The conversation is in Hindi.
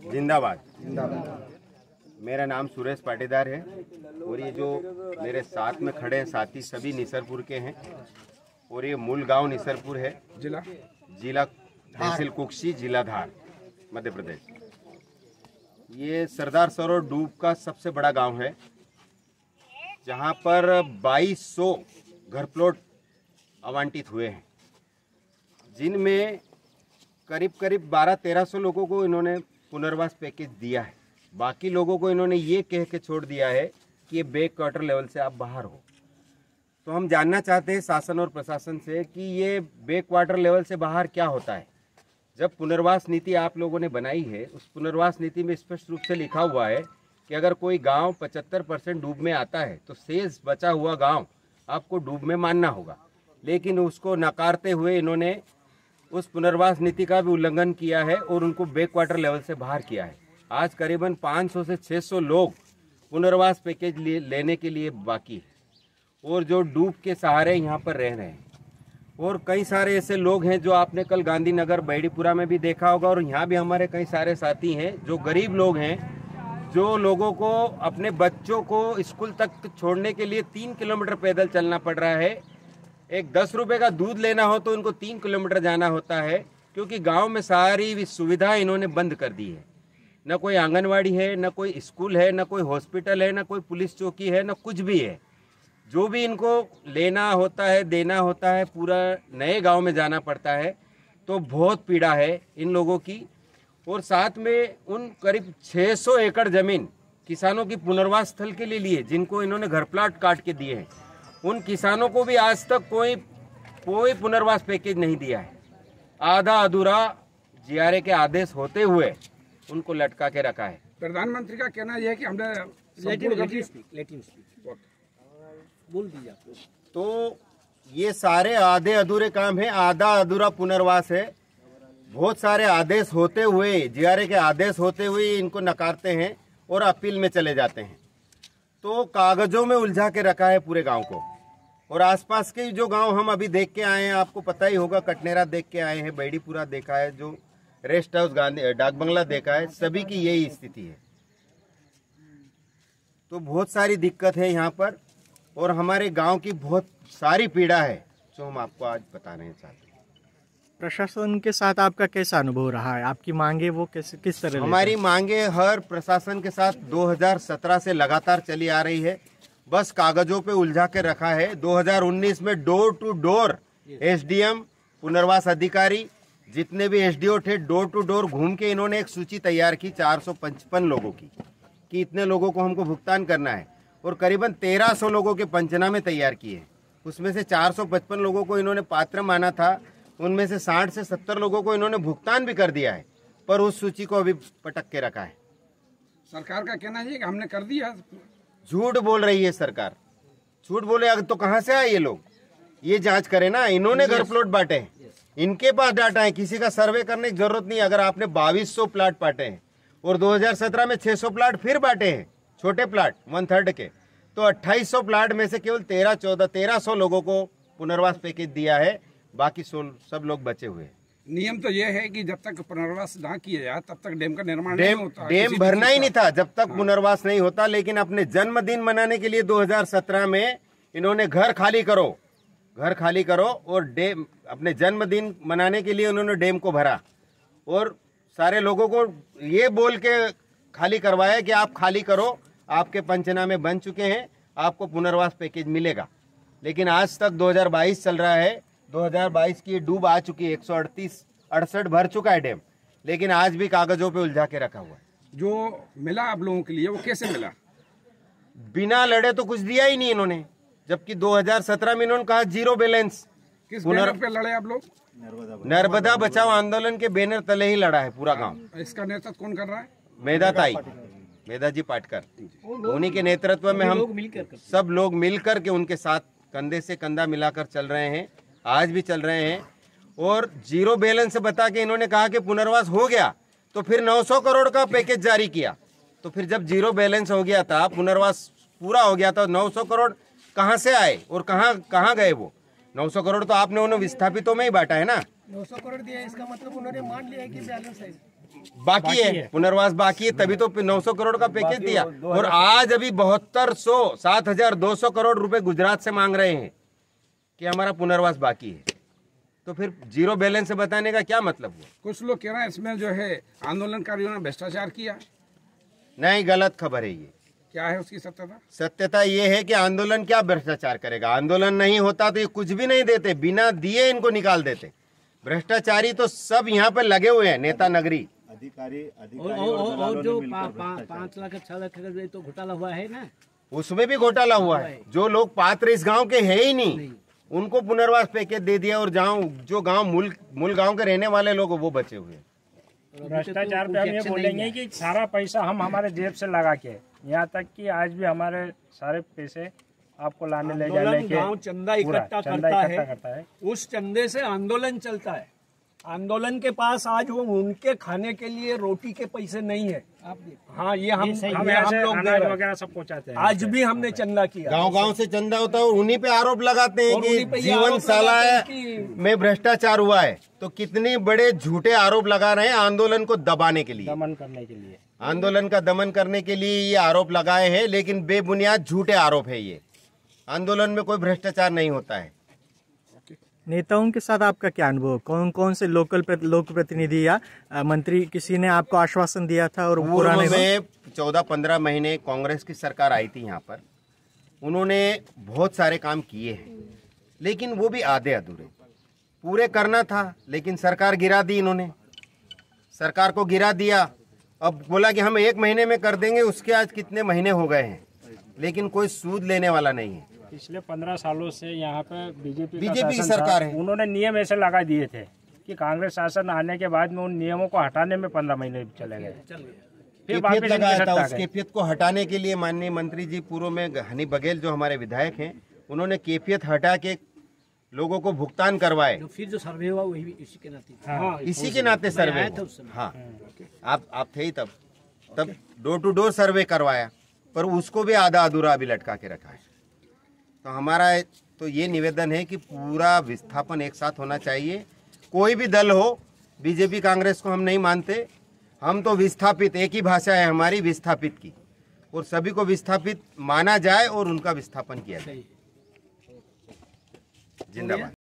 जिंदाबाद। मेरा नाम सुरेश पाटीदार है और ये जो मेरे साथ में खड़े हैं साथी सभी निसरपुर के हैं और ये मूल गांव निसरपुर है, जिला तहसील कुक्षी, जिला धार, मध्य प्रदेश। ये सरदार सरोवर डूब का सबसे बड़ा गांव है जहां पर 2200 घर प्लॉट आवंटित हुए हैं, जिनमें करीब 1200-1300 लोगों को इन्होंने पुनर्वास पैकेज दिया है। बाकी लोगों को इन्होंने ये कह के छोड़ दिया है कि ये बैक क्वार्टर लेवल से आप बाहर हो। तो हम जानना चाहते हैं शासन और प्रशासन से कि ये बैक क्वार्टर लेवल से बाहर क्या होता है। जब पुनर्वास नीति आप लोगों ने बनाई है, उस पुनर्वास नीति में स्पष्ट रूप से लिखा हुआ है कि अगर कोई गांव 75% डूब में आता है तो शेष बचा हुआ गांव आपको डूब में मानना होगा, लेकिन उसको नकारते हुए इन्होंने उस पुनर्वास नीति का भी उल्लंघन किया है और उनको बैक क्वार्टर लेवल से बाहर किया है। आज करीबन 500 से 600 लोग पुनर्वास पैकेज लेने के लिए बाकी है और जो डूब के सहारे यहाँ पर रह रहे हैं। और कई सारे ऐसे लोग हैं जो आपने कल गांधीनगर बैडीपुरा में भी देखा होगा और यहाँ भी हमारे कई सारे साथी हैं जो गरीब लोग हैं, जो लोगों को अपने बच्चों को स्कूल तक छोड़ने के लिए 3 किलोमीटर पैदल चलना पड़ रहा है। एक 10 रुपए का दूध लेना हो तो उनको 3 किलोमीटर जाना होता है, क्योंकि गांव में सारी सुविधा इन्होंने बंद कर दी है। न कोई आंगनवाड़ी है, न कोई स्कूल है, न कोई हॉस्पिटल है, न कोई पुलिस चौकी है, न कुछ भी है। जो भी इनको लेना होता है, देना होता है, पूरा नए गांव में जाना पड़ता है। तो बहुत पीड़ा है इन लोगों की। और साथ में उन करीब 600 एकड़ जमीन किसानों की पुनर्वास स्थल के लिए लिए, जिनको इन्होंने घर प्लाट काट के दिए हैं, उन किसानों को भी आज तक कोई पुनर्वास पैकेज नहीं दिया है। आधा अधूरा जीआरए के आदेश होते हुए उनको लटका के रखा है। प्रधानमंत्री का कहना यह है कि हमने बोल दिया। तो ये सारे आधे अधूरे काम है, आधा अधूरा पुनर्वास है। बहुत सारे आदेश होते हुए, जीआरए के आदेश होते हुए इनको नकारते हैं और अपील में चले जाते हैं। तो कागजों में उलझा के रखा है पूरे गांव को। और आसपास के जो गांव हम अभी देख के आए हैं, आपको पता ही होगा, कटनेरा देख के आए हैं, बैडीपुरा देखा है, जो रेस्ट हाउस डाक बंगला देखा है, सभी की यही स्थिति है। तो बहुत सारी दिक्कत है यहाँ पर और हमारे गांव की बहुत सारी पीड़ा है जो हम आपको आज बताना चाहते हैं। प्रशासन के साथ आपका कैसा अनुभव रहा है? आपकी मांगे वो किस तरह? हमारी मांगे हर प्रशासन के साथ 2017 से लगातार चली आ रही है, बस कागजों पे उलझा के रखा है। 2019 में डोर टू डोर एसडीएम, पुनर्वास अधिकारी, जितने भी एसडीओ थे, डोर टू डोर घूम के इन्होंने एक सूची तैयार की 455 लोगों की, कि इतने लोगों को हमको भुगतान करना है। और करीबन 1300 लोगों के पंचनामे तैयार किए। उसमें से 455 लोगों को इन्होंने पात्र माना था, उनमें से 60 से 70 लोगों को इन्होंने भुगतान भी कर दिया है, पर उस सूची को अभी पटक के रखा है। सरकार का कहना है कि हमने कर दिया। झूठ बोल रही है सरकार, झूठ बोले। अगर तो कहाँ से आए ये लोग? ये जांच करें ना। इन्होंने घर प्लॉट बांटे हैं, इनके पास डाटा है, किसी का सर्वे करने की जरूरत नहीं। अगर आपने 2200 प्लाट बांटे हैं और 2017 में 600 प्लाट फिर बांटे हैं, छोटे प्लाट 1/3 के, तो 2800 प्लाट में से केवल 1300 लोगों को पुनर्वास पैकेज दिया है, बाकी सब लोग बचे हुए हैं। नियम तो यह है कि जब तक पुनर्वास ना किया जाए तब तक डैम का निर्माण नहीं होता। डैम भरना ही नहीं था जब तक पुनर्वास नहीं होता। लेकिन अपने जन्मदिन मनाने के लिए 2017 में इन्होंने घर खाली करो और डैम, अपने जन्मदिन मनाने के लिए उन्होंने डैम को भरा और सारे लोगों को ये बोल के खाली करवाया कि आप खाली करो, आपके पंचनामे बन चुके हैं, आपको पुनर्वास पैकेज मिलेगा। लेकिन आज तक 2022 चल रहा है, 2022 की डूब आ चुकी है, 168 भर चुका है डैम, लेकिन आज भी कागजों पे उलझा के रखा हुआ है। जो मिला आप लोगों के लिए वो कैसे मिला? बिना लड़े तो कुछ दिया ही नहीं इन्होंने, जबकि 2017 में इन्होंने कहा जीरो बैलेंस। किस बैनर पे लड़े आप लोग? नर्मदा बचाओ आंदोलन के बैनर तले ही लड़ा है पूरा गांव। इसका नेतृत्व कौन कर रहा है? मेधा जी पाटकर, उन्हीं के नेतृत्व में हम सब लोग मिलकर के उनके साथ कंधे से कंधा मिलाकर चल रहे हैं, आज भी चल रहे हैं। और जीरो बैलेंस बता के इन्होंने कहा कि पुनर्वास हो गया, तो फिर 900 करोड़ का पैकेज जारी किया। तो फिर जब जीरो बैलेंस हो गया था, पुनर्वास पूरा हो गया था, 900 करोड़ कहाँ से आए और कहाँ गए वो? 900 करोड़ तो आपने उन्हें विस्थापितों में ही बांटा है ना। 900 करोड़ दिया, इसका मतलब उन्होंने मान लिया है कि बैलेंस है। बाकी है, पुनर्वास बाकी है, तभी तो 900 करोड़ का पैकेज दिया। और आज अभी 7,200 करोड़ रुपए गुजरात से मांग रहे हैं कि हमारा पुनर्वास बाकी है। तो फिर जीरो बैलेंस से बताने का क्या मतलब हुआ? कुछ लोग कह रहे हैं इसमें जो है आंदोलनकारियों ने भ्रष्टाचार किया। नहीं, गलत खबर है ये। क्या है उसकी सत्यता? सत्यता ये है कि आंदोलन क्या भ्रष्टाचार करेगा। आंदोलन नहीं होता तो ये कुछ भी नहीं देते, बिना दिए इनको निकाल देते। भ्रष्टाचारी तो सब यहाँ पे लगे हुए हैं, नेता नगरी अधिकारी और जो 5 लाख 6 लाख का तो घोटाला हुआ है ना, उसमें भी घोटाला हुआ है। जो लोग पात्र इस गांव के है ही नहीं, उनको पुनर्वास पैकेज दे दिया और जो गांव मूल गांव के रहने वाले लोग वो बचे हुए हैं। भ्रष्टाचार पे हम ये बोलेंगे कि सारा पैसा हम हमारे जेब से लगा के, यहाँ तक कि आज भी हमारे सारे पैसे आपको लाने ले जाने के गांव चंदा इकट्ठा करता है, उस चंदे से आंदोलन चलता है। आंदोलन के पास आज वो उनके खाने के लिए रोटी के पैसे नहीं है। हाँ, ये हम लोग वगैरह सब पहुँचाते हैं। आज भी हमने चंदा किया, गांव से चंदा होता है और उन्हीं पे आरोप लगाते हैं कि जीवन साला में भ्रष्टाचार हुआ है। तो कितने बड़े झूठे आरोप लगा रहे हैं आंदोलन को दबाने के लिए, दमन करने के लिए, आंदोलन का दमन करने के लिए ये आरोप लगाए हैं। लेकिन बेबुनियाद झूठे आरोप है ये। आंदोलन में कोई भ्रष्टाचार नहीं होता है। नेताओं के साथ आपका क्या अनुभव? कौन कौन से लोक प्रतिनिधि या मंत्री किसी ने आपको आश्वासन दिया था? और पूर्व में 14-15 महीने कांग्रेस की सरकार आई थी यहाँ पर, उन्होंने बहुत सारे काम किए हैं, लेकिन वो भी आधे अधूरे। पूरे करना था लेकिन सरकार गिरा दी इन्होंने, सरकार को गिरा दिया। अब बोला कि हम 1 महीने में कर देंगे, उसके आज कितने महीने हो गए हैं, लेकिन कोई सूद लेने वाला नहीं है। पिछले 15 सालों से यहाँ पे बीजेपी की सरकार है। उन्होंने नियम ऐसे लगा दिए थे कि कांग्रेस शासन आने के बाद में उन नियमों को हटाने में 15 महीने चले गए। फिर कैफियत लगाया था, उस कैफियत को हटाने के लिए माननीय मंत्री जी पूर्व में हनी बघेल जो हमारे विधायक हैं, उन्होंने कैफियत हटा के लोगों को भुगतान करवाए। फिर जो सर्वे हुआ वही इसी के नाते। हाँ, इसी के नाते सर्वे हुआ। हाँ, आप थे ही तब डोर टू डोर सर्वे करवाया, पर उसको भी आधा अधूरा अभी लटका के रखा है। तो हमारा तो ये निवेदन है कि पूरा विस्थापन एक साथ होना चाहिए। कोई भी दल हो, बीजेपी कांग्रेस को हम नहीं मानते। हम तो विस्थापित, एक ही भाषा है हमारी, विस्थापित की, और सभी को विस्थापित माना जाए और उनका विस्थापन किया जाए। जिंदाबाद।